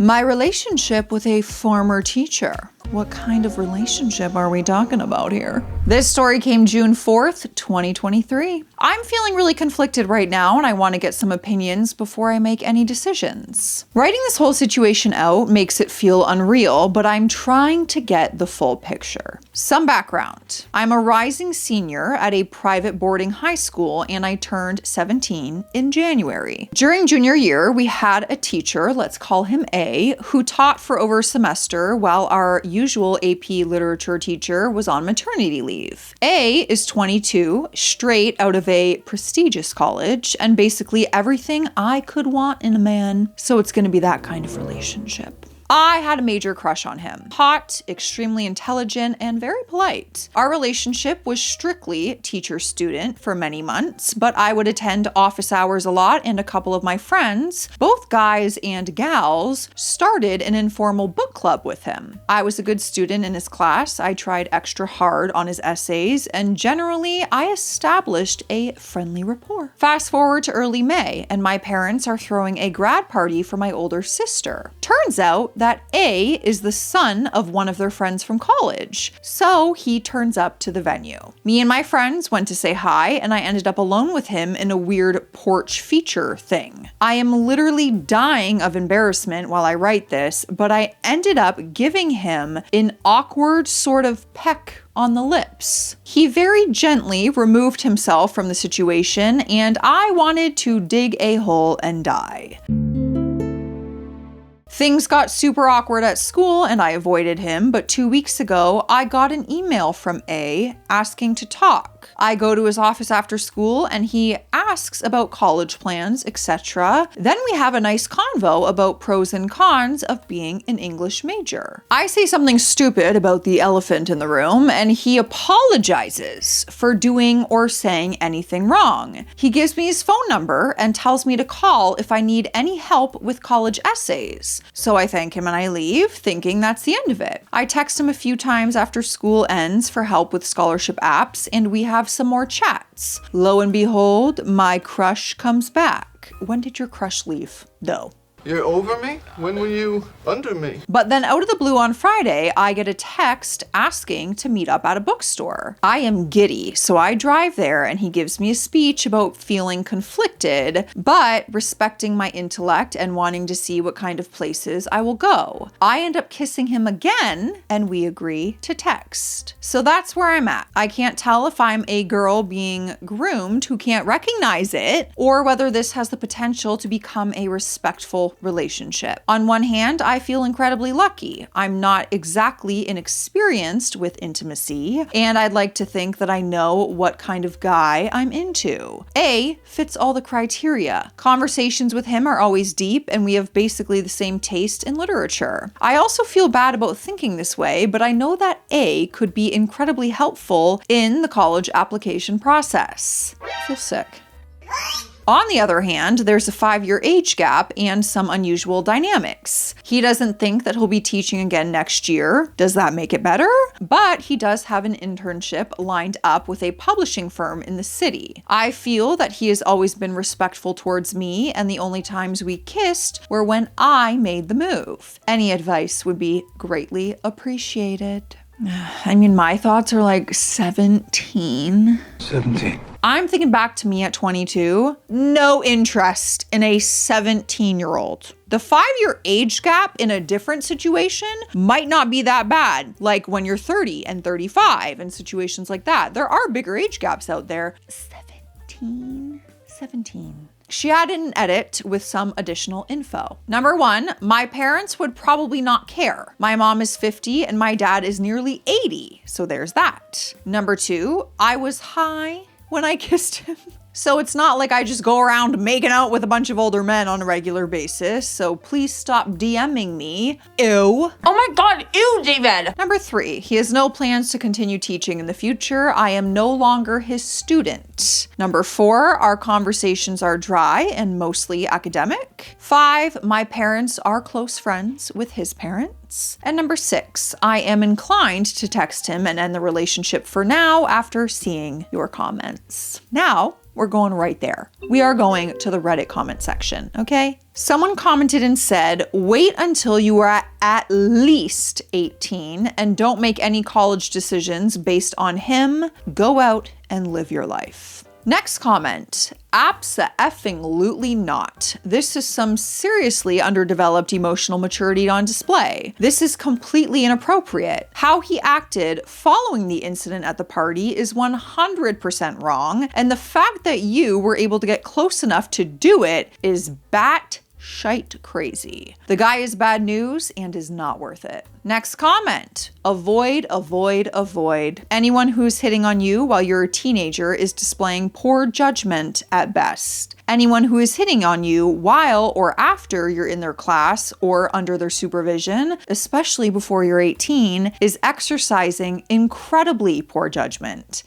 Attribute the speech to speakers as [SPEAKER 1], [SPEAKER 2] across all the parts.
[SPEAKER 1] My relationship with a former teacher. What kind of relationship are we talking about here? This story came June 4th, 2023. I'm feeling really conflicted right now and I want to get some opinions before I make any decisions. Writing this whole situation out makes it feel unreal, but I'm trying to get the full picture. Some background. I'm a rising senior at a private boarding high school and I turned 17 in January. During junior year, we had a teacher, let's call him A, who taught for over a semester while our usual AP literature teacher was on maternity leave. A is 22, straight out of a prestigious college, and basically everything I could want in a man, so it's gonna be that kind of relationship. I had a major crush on him. Hot, extremely intelligent, and very polite. Our relationship was strictly teacher-student for many months, but I would attend office hours a lot, and a couple of my friends, both guys and gals, started an informal book club with him. I was a good student in his class, I tried extra hard on his essays, and generally, I established a friendly rapport. Fast forward to early May, and my parents are throwing a grad party for my older sister. Turns out that A is the son of one of their friends from college, so he turns up to the venue. Me and my friends went to say hi, and I ended up alone with him in a weird porch feature thing. I am literally dying of embarrassment while I write this, but I ended up giving him an awkward sort of peck on the lips. He very gently removed himself from the situation, and I wanted to dig a hole and die. Things got super awkward at school and I avoided him, but 2 weeks ago, I got an email from A asking to talk. I go to his office after school and he asks about college plans, etc. Then we have a nice convo about pros and cons of being an English major. I say something stupid about the elephant in the room and he apologizes for doing or saying anything wrong. He gives me his phone number and tells me to call if I need any help with college essays. So I thank him and I leave, thinking that's the end of it. I text him a few times after school ends for help with scholarship apps, and we have some more chats. Lo and behold, my crush comes back. When did your crush leave, though?
[SPEAKER 2] You're over me? When were you under me?
[SPEAKER 1] But then out of the blue on Friday, I get a text asking to meet up at a bookstore. I am giddy, so I drive there and he gives me a speech about feeling conflicted, but respecting my intellect and wanting to see what kind of places I will go. I end up kissing him again and we agree to text. So that's where I'm at. I can't tell if I'm a girl being groomed who can't recognize it, or whether this has the potential to become a respectful relationship. On one hand, I feel incredibly lucky. I'm not exactly inexperienced with intimacy, and I'd like to think that I know what kind of guy I'm into. A fits all the criteria. Conversations with him are always deep, and we have basically the same taste in literature. I also feel bad about thinking this way, but I know that A could be incredibly helpful in the college application process. I feel sick. On the other hand, there's a 5-year age gap and some unusual dynamics. He doesn't think that he'll be teaching again next year. Does that make it better? But he does have an internship lined up with a publishing firm in the city. I feel that he has always been respectful towards me, and the only times we kissed were when I made the move. Any advice would be greatly appreciated. I mean, my thoughts are like 17.
[SPEAKER 2] 17.
[SPEAKER 1] I'm thinking back to me at 22, no interest in a 17-year-old. The 5-year age gap in a different situation might not be that bad, like when you're 30 and 35 and situations like that. There are bigger age gaps out there. 17. She added an edit with some additional info. Number 1, my parents would probably not care. My mom is 50 and my dad is nearly 80, so there's that. Number 2, I was high when I kissed him. So it's not like I just go around making out with a bunch of older men on a regular basis, so please stop DMing me. Ew.
[SPEAKER 3] Oh my god, ew, David!
[SPEAKER 1] Number 3, he has no plans to continue teaching in the future. I am no longer his student. Number 4, our conversations are dry and mostly academic. 5, my parents are close friends with his parents. And number 6, I am inclined to text him and end the relationship for now after seeing your comments. Now, We're going right there. We are going to the Reddit comment section, okay? Someone commented and said, wait until you are at least 18 and don't make any college decisions based on him. Go out and live your life. Next comment, abso-effing-lutely not. This is some seriously underdeveloped emotional maturity on display. This is completely inappropriate. How he acted following the incident at the party is 100% wrong, and the fact that you were able to get close enough to do it is shite crazy. The guy is bad news and is not worth it. Next comment, avoid, avoid, avoid. Anyone who's hitting on you while you're a teenager is displaying poor judgment at best. Anyone who is hitting on you while or after you're in their class or under their supervision, especially before you're 18, is exercising incredibly poor judgment.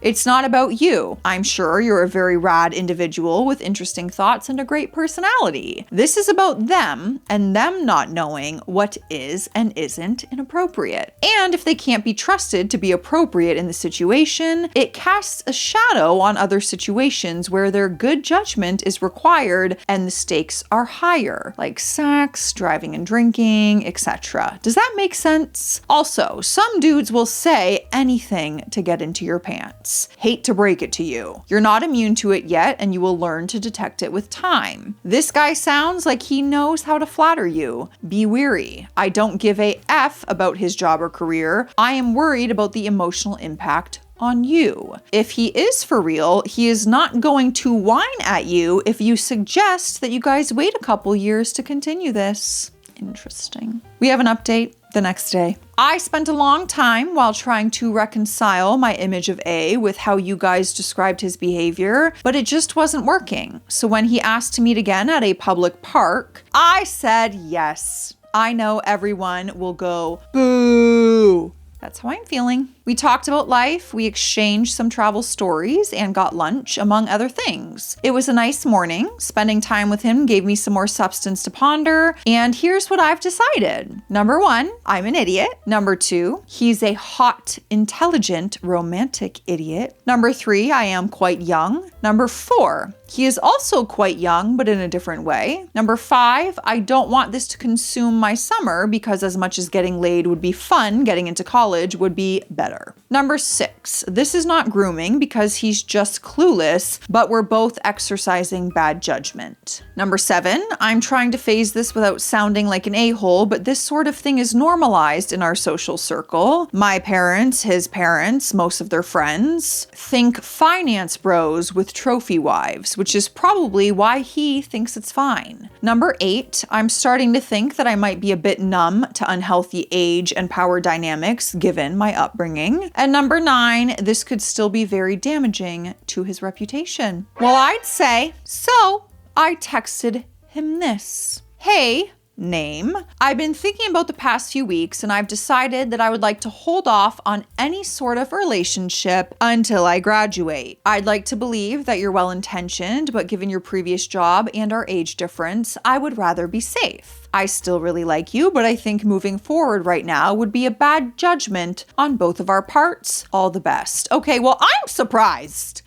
[SPEAKER 1] It's not about you. I'm sure you're a very rad individual with interesting thoughts and a great personality. This is about them and them not knowing what is and isn't inappropriate. And if they can't be trusted to be appropriate in the situation, it casts a shadow on other situations where their good judgment is required and the stakes are higher, like sex, driving and drinking, etc. Does that make sense? Also, some dudes will say anything to get into your pants. Hate to break it to you. You're not immune to it yet, and you will learn to detect it with time. This guy sounds like he knows how to flatter you. Be wary. I don't give a F about his job or career. I am worried about the emotional impact on you. If he is for real, he is not going to whine at you if you suggest that you guys wait a couple years to continue this. Interesting. We have an update the next day. I spent a long time while trying to reconcile my image of A with how you guys described his behavior, but it just wasn't working. So when he asked to meet again at a public park, I said yes. I know everyone will go, boo. That's how I'm feeling. We talked about life, we exchanged some travel stories, and got lunch, among other things. It was a nice morning. Spending time with him gave me some more substance to ponder, and here's what I've decided. Number 1, I'm an idiot. Number 2, he's a hot, intelligent, romantic idiot. Number 3, I am quite young. Number 4, he is also quite young, but in a different way. Number 5, I don't want this to consume my summer because as much as getting laid would be fun, getting into college would be better. Number 6, this is not grooming because he's just clueless, but we're both exercising bad judgment. Number 7, I'm trying to phase this without sounding like an a-hole, but this sort of thing is normalized in our social circle. My parents, his parents, most of their friends think finance bros with trophy wives, which is probably why he thinks it's fine. Number 8, I'm starting to think that I might be a bit numb to unhealthy age and power dynamics given my upbringing. And number 9, this could still be very damaging to his reputation. Well, I'd say, so I texted him this. Hey, name. I've been thinking about the past few weeks and I've decided that I would like to hold off on any sort of relationship until I graduate. I'd like to believe that you're well-intentioned, but given your previous job and our age difference, I would rather be safe. I still really like you, but I think moving forward right now would be a bad judgment on both of our parts. All the best. Okay, well, I'm surprised.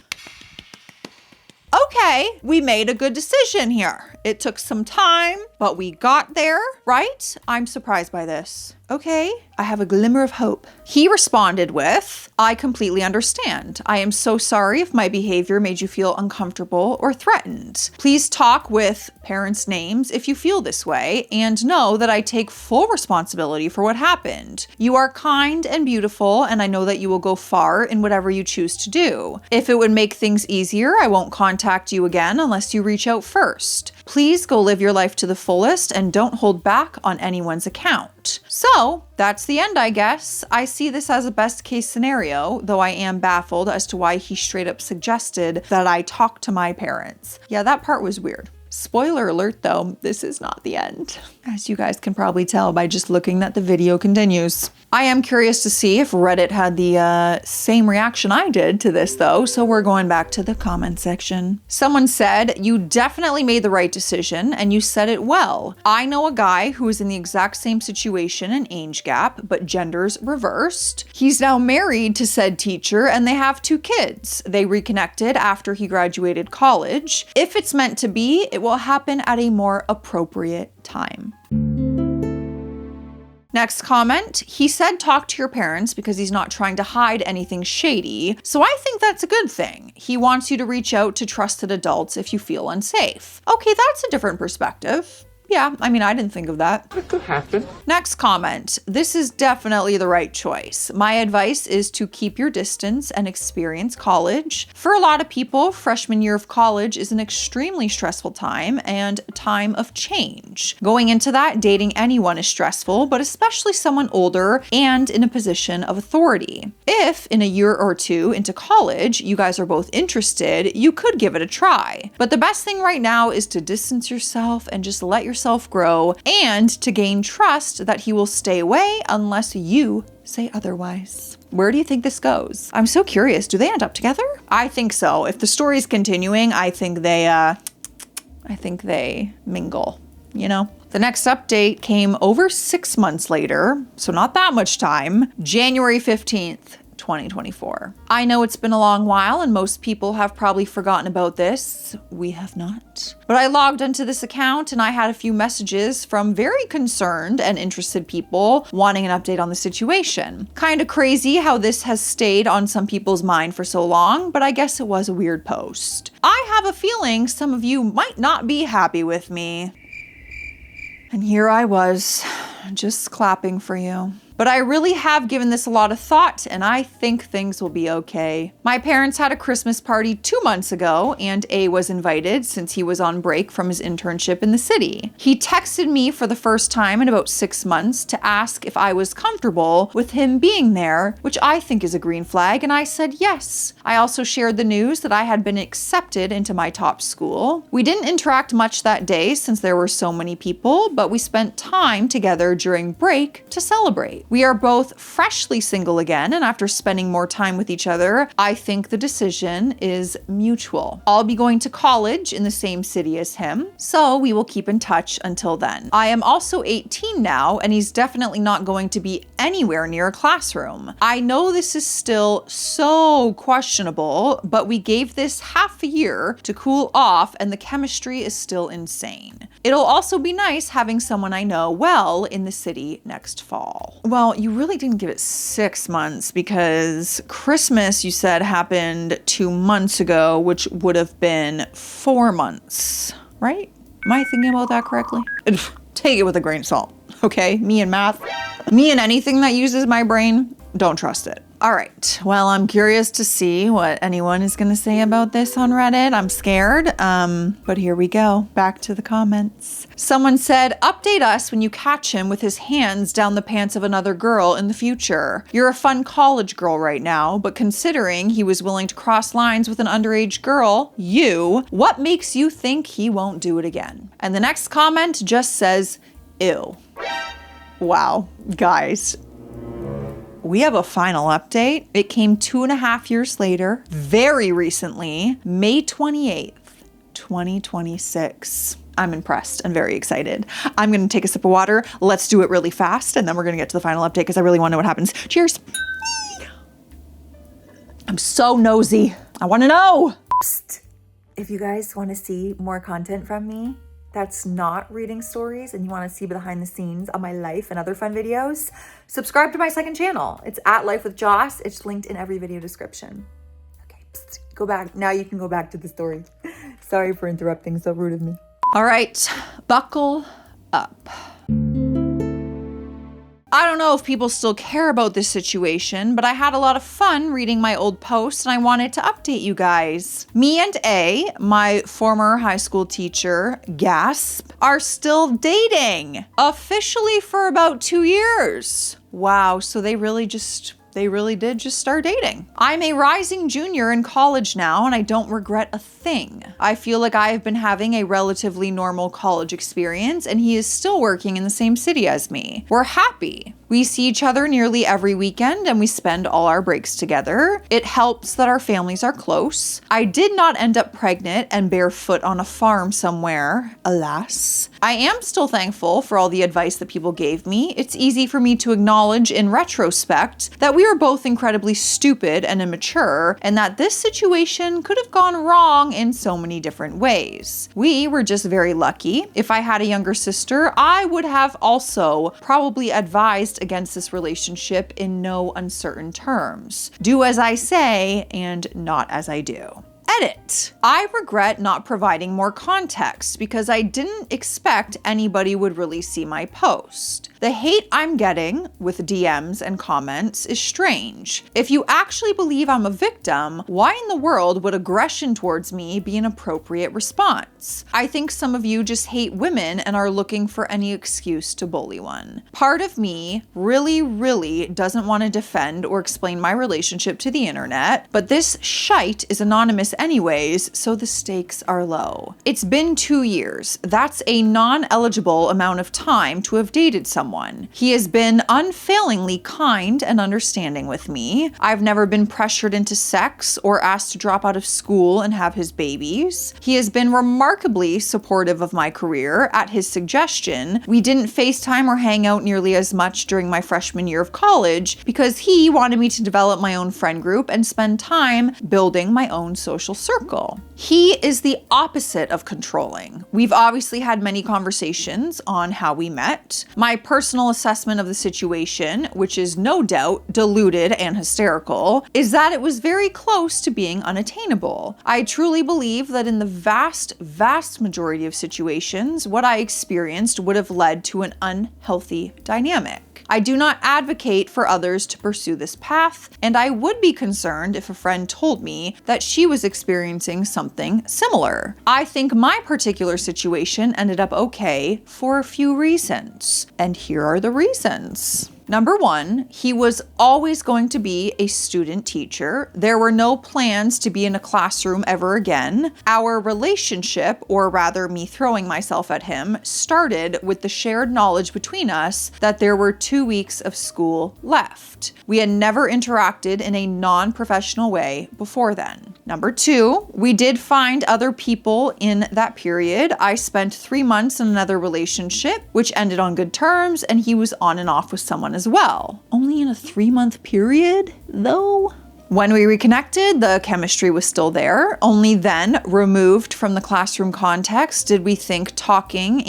[SPEAKER 1] Okay, we made a good decision here. It took some time, but we got there, right? I'm surprised by this. Okay, I have a glimmer of hope. He responded with, I completely understand. I am so sorry if my behavior made you feel uncomfortable or threatened. Please talk with parents' names if you feel this way, and know that I take full responsibility for what happened. You are kind and beautiful, and I know that you will go far in whatever you choose to do. If it would make things easier, I won't contact you again unless you reach out first. Please go live your life to the fullest and don't hold back on anyone's account. So that's the end, I guess. I see this as a best case scenario, though I am baffled as to why he straight up suggested that I talk to my parents. Yeah, that part was weird. Spoiler alert though, this is not the end. As you guys can probably tell by just looking that the video continues. I am curious to see if Reddit had the same reaction I did to this though, so we're going back to the comment section. Someone said, "You definitely made the right decision and you said it well. I know a guy who is in the exact same situation and age gap, but genders reversed. He's now married to said teacher and they have 2 kids. They reconnected after he graduated college. If it's meant to be, it will happen at a more appropriate time." Next comment, he said talk to your parents because he's not trying to hide anything shady. So I think that's a good thing. He wants you to reach out to trusted adults if you feel unsafe. Okay, that's a different perspective. Yeah, I mean, I didn't think of that.
[SPEAKER 2] That could happen.
[SPEAKER 1] Next comment. This is definitely the right choice. My advice is to keep your distance and experience college. For a lot of people, freshman year of college is an extremely stressful time and a time of change. Going into that, dating anyone is stressful, but especially someone older and in a position of authority. If in a year or 2 into college, you guys are both interested, you could give it a try. But the best thing right now is to distance yourself and just let yourself grow and to gain trust that he will stay away unless you say otherwise. Where do you think this goes? I'm so curious. Do they end up together? I think so. If the story's continuing, I think they mingle, you know? The next update came over 6 months later, so not that much time, January 15th. 2024. I know it's been a long while and most people have probably forgotten about this. We have not. But I logged into this account and I had a few messages from very concerned and interested people wanting an update on the situation. Kind of crazy how this has stayed on some people's mind for so long, but I guess it was a weird post. I have a feeling some of you might not be happy with me. And here I was, just clapping for you. But I really have given this a lot of thought and I think things will be okay. My parents had a Christmas party 2 months ago and A was invited since he was on break from his internship in the city. He texted me for the first time in about 6 months to ask if I was comfortable with him being there, which I think is a green flag, and I said yes. I also shared the news that I had been accepted into my top school. We didn't interact much that day since there were so many people, but we spent time together during break to celebrate. We are both freshly single again, and after spending more time with each other, I think the decision is mutual. I'll be going to college in the same city as him, so we will keep in touch until then. I am also 18 now, and he's definitely not going to be anywhere near a classroom. I know this is still so questionable, but we gave this half a year to cool off, and the chemistry is still insane. It'll also be nice having someone I know well in the city next fall. Well, you really didn't give it 6 months because Christmas, you said, happened 2 months ago, which would have been 4 months, right? Am I thinking about that correctly? Take it with a grain of salt, okay? Me and math, me and anything that uses my brain, don't trust it. All right, well, I'm curious to see what anyone is gonna say about this on Reddit. I'm scared, but here we go. Back to the comments. Someone said, update us when you catch him with his hands down the pants of another girl in the future. You're a fun college girl right now, but considering he was willing to cross lines with an underage girl, what makes you think he won't do it again? And the next comment just says, ew. Wow, guys. We have a final update. It came 2.5 years later, very recently, May 28th, 2026. I'm impressed and very excited. I'm gonna take a sip of water. Let's do it really fast, and then we're gonna get to the final update because I really wanna know what happens. Cheers. I'm so nosy. I wanna know. Psst. If you guys wanna see more content from me, that's not reading stories and you want to see behind the scenes of my life and other fun videos, subscribe to my second channel. It's at Life with Joss. It's linked in every video description. Okay, psst, go back. Now you can go back to the story. Sorry for interrupting, so rude of me. All right, buckle up. I don't know if people still care about this situation, but I had a lot of fun reading my old posts and I wanted to update you guys. Me and A, my former high school teacher, gasp, are still dating. Officially for about 2 years. Wow, so they really just They really did just start dating. I'm a rising junior in college now, and I don't regret a thing. I feel like I have been having a relatively normal college experience, and he is still working in the same city as me. We're happy. We see each other nearly every weekend, and we spend all our breaks together. It helps that our families are close. I did not end up pregnant and barefoot on a farm somewhere, alas. I am still thankful for all the advice that people gave me. It's easy for me to acknowledge in retrospect that we were both incredibly stupid and immature, and that this situation could have gone wrong in so many different ways. We were just very lucky. If I had a younger sister, I would have also probably advised against this relationship in no uncertain terms. Do as I say and not as I do. Edit. I regret not providing more context because I didn't expect anybody would really see my post. The hate I'm getting with DMs and comments is strange. If you actually believe I'm a victim, why in the world would aggression towards me be an appropriate response? I think some of you just hate women and are looking for any excuse to bully one. Part of me really doesn't want to defend or explain my relationship to the internet, but this shite is anonymous anyways, so the stakes are low. It's been 2 years. That's a non-eligible amount of time to have dated someone. He has been unfailingly kind and understanding with me. I've never been pressured into sex or asked to drop out of school and have his babies. He has been remarkably supportive of my career. At his suggestion, we didn't FaceTime or hang out nearly as much during my freshman year of college because he wanted me to develop my own friend group and spend time building my own social circle. He is the opposite of controlling. We've obviously had many conversations on how we met. My personal assessment of the situation, which is no doubt deluded and hysterical, is that it was very close to being unattainable. I truly believe that in the vast majority of situations, what I experienced would have led to an unhealthy dynamic. I do not advocate for others to pursue this path, and I would be concerned if a friend told me that she was experiencing something similar. I think my particular situation ended up okay for a few reasons, and here are the reasons. Number 1, he was always going to be a student teacher. There were no plans to be in a classroom ever again. Our relationship, or rather me throwing myself at him, started with the shared knowledge between us that there were 2 weeks of school left. We had never interacted in a non-professional way before then. Number 2, we did find other people in that period. I spent 3 months in another relationship, which ended on good terms, and he was on and off with someone as well. Only in a 3-month period, though? When we reconnected, the chemistry was still there. Only then, removed from the classroom context, did we think talking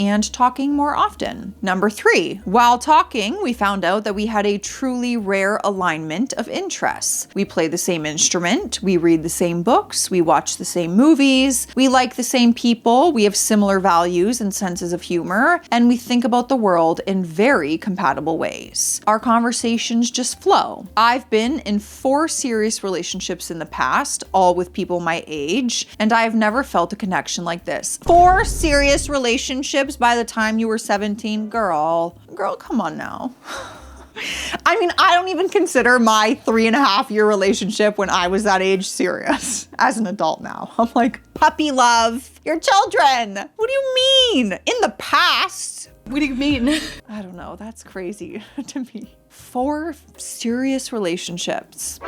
[SPEAKER 1] more often. Number 3, while talking, we found out that we had a truly rare alignment of interests. We play the same instrument, we read the same books, we watch the same movies, we like the same people, we have similar values and senses of humor, and we think about the world in very compatible ways. Our conversations just flow. I've been in 4 serious relationships in the past, all with people my age, and I've never felt a connection like this. 4 serious relationships by the time you were 17? Girl, come on now. I mean, I don't even consider my 3.5-year relationship when I was that age serious. As an adult now, I'm like, puppy love, your children. What do you mean? In the past?
[SPEAKER 3] What do you mean?
[SPEAKER 1] I don't know, that's crazy to me. 4 serious relationships.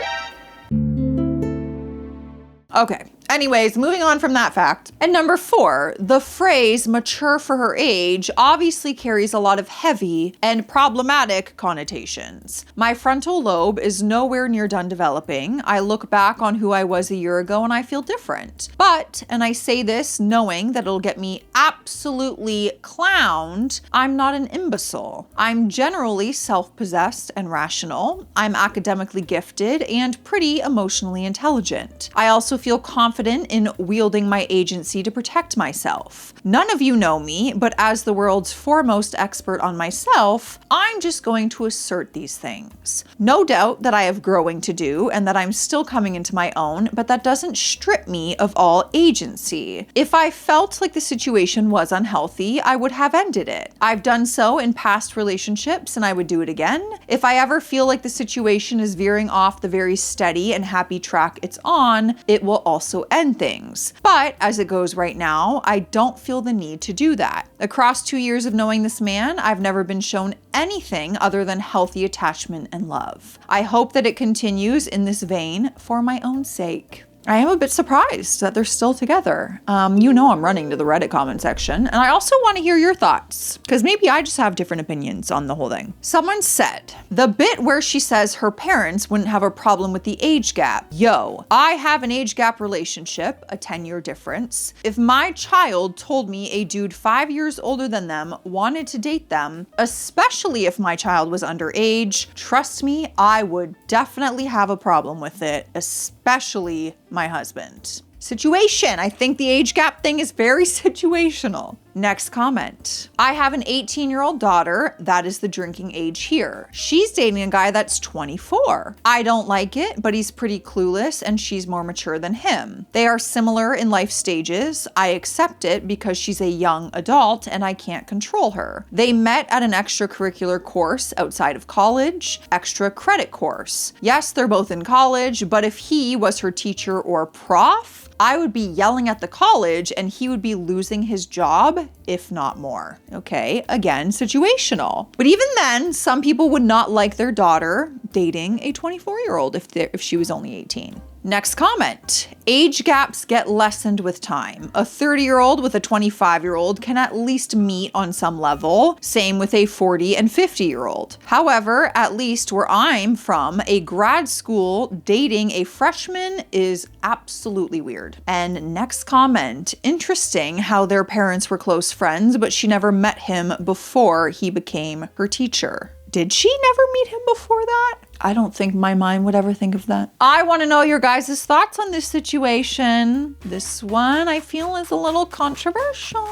[SPEAKER 1] Okay, anyways, moving on from that fact. And number 4, the phrase mature for her age obviously carries a lot of heavy and problematic connotations. My frontal lobe is nowhere near done developing. I look back on who I was a year ago and I feel different. But, and I say this knowing that it'll get me absolutely clowned, I'm not an imbecile. I'm generally self-possessed and rational. I'm academically gifted and pretty emotionally intelligent. I also feel confident confident in wielding my agency to protect myself. None of you know me, but as the world's foremost expert on myself, I'm just going to assert these things. No doubt that I have growing to do and that I'm still coming into my own, but that doesn't strip me of all agency. If I felt like the situation was unhealthy, I would have ended it. I've done so in past relationships and I would do it again. If I ever feel like the situation is veering off the very steady and happy track it's on, it will also end things. But as it goes right now, I don't feel the need to do that. Across 2 years of knowing this man, I've never been shown anything other than healthy attachment and love. I hope that it continues in this vein for my own sake. I am a bit surprised that they're still together. You know I'm running to the Reddit comment section, and I also want to hear your thoughts, because maybe I just have different opinions on the whole thing. Someone said, the bit where she says her parents wouldn't have a problem with the age gap. Yo, I have an age gap relationship, a 10-year difference. If my child told me a dude 5 years older than them wanted to date them, especially if my child was underage, trust me, I would definitely have a problem with it, especially my husband. Situation. I think the age gap thing is very situational. Next comment. I have an 18-year-old daughter. That is the drinking age here. She's dating a guy that's 24. I don't like it, but he's pretty clueless and she's more mature than him. They are similar in life stages. I accept it because she's a young adult and I can't control her. They met at an extracurricular course outside of college, extra credit course. Yes, they're both in college, but if he was her teacher or prof, I would be yelling at the college and he would be losing his job, if not more. Okay, again, situational. But even then, some people would not like their daughter dating a 24-year-old if she was only 18. Next comment. Age gaps get lessened with time. A 30-year-old with a 25-year-old can at least meet on some level. Same with a 40 and 50-year-old. However, at least where I'm from, a grad school dating a freshman is absolutely weird. And next comment. Interesting how their parents were close friends, but she never met him before he became her teacher. Did she never meet him before that? I don't think my mind would ever think of that. I want to know your guys' thoughts on this situation. This one I feel is a little controversial.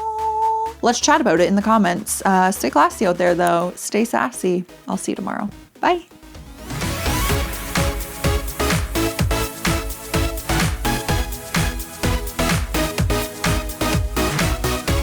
[SPEAKER 1] Let's chat about it in the comments. Stay classy out there though. Stay sassy. I'll see you tomorrow. Bye.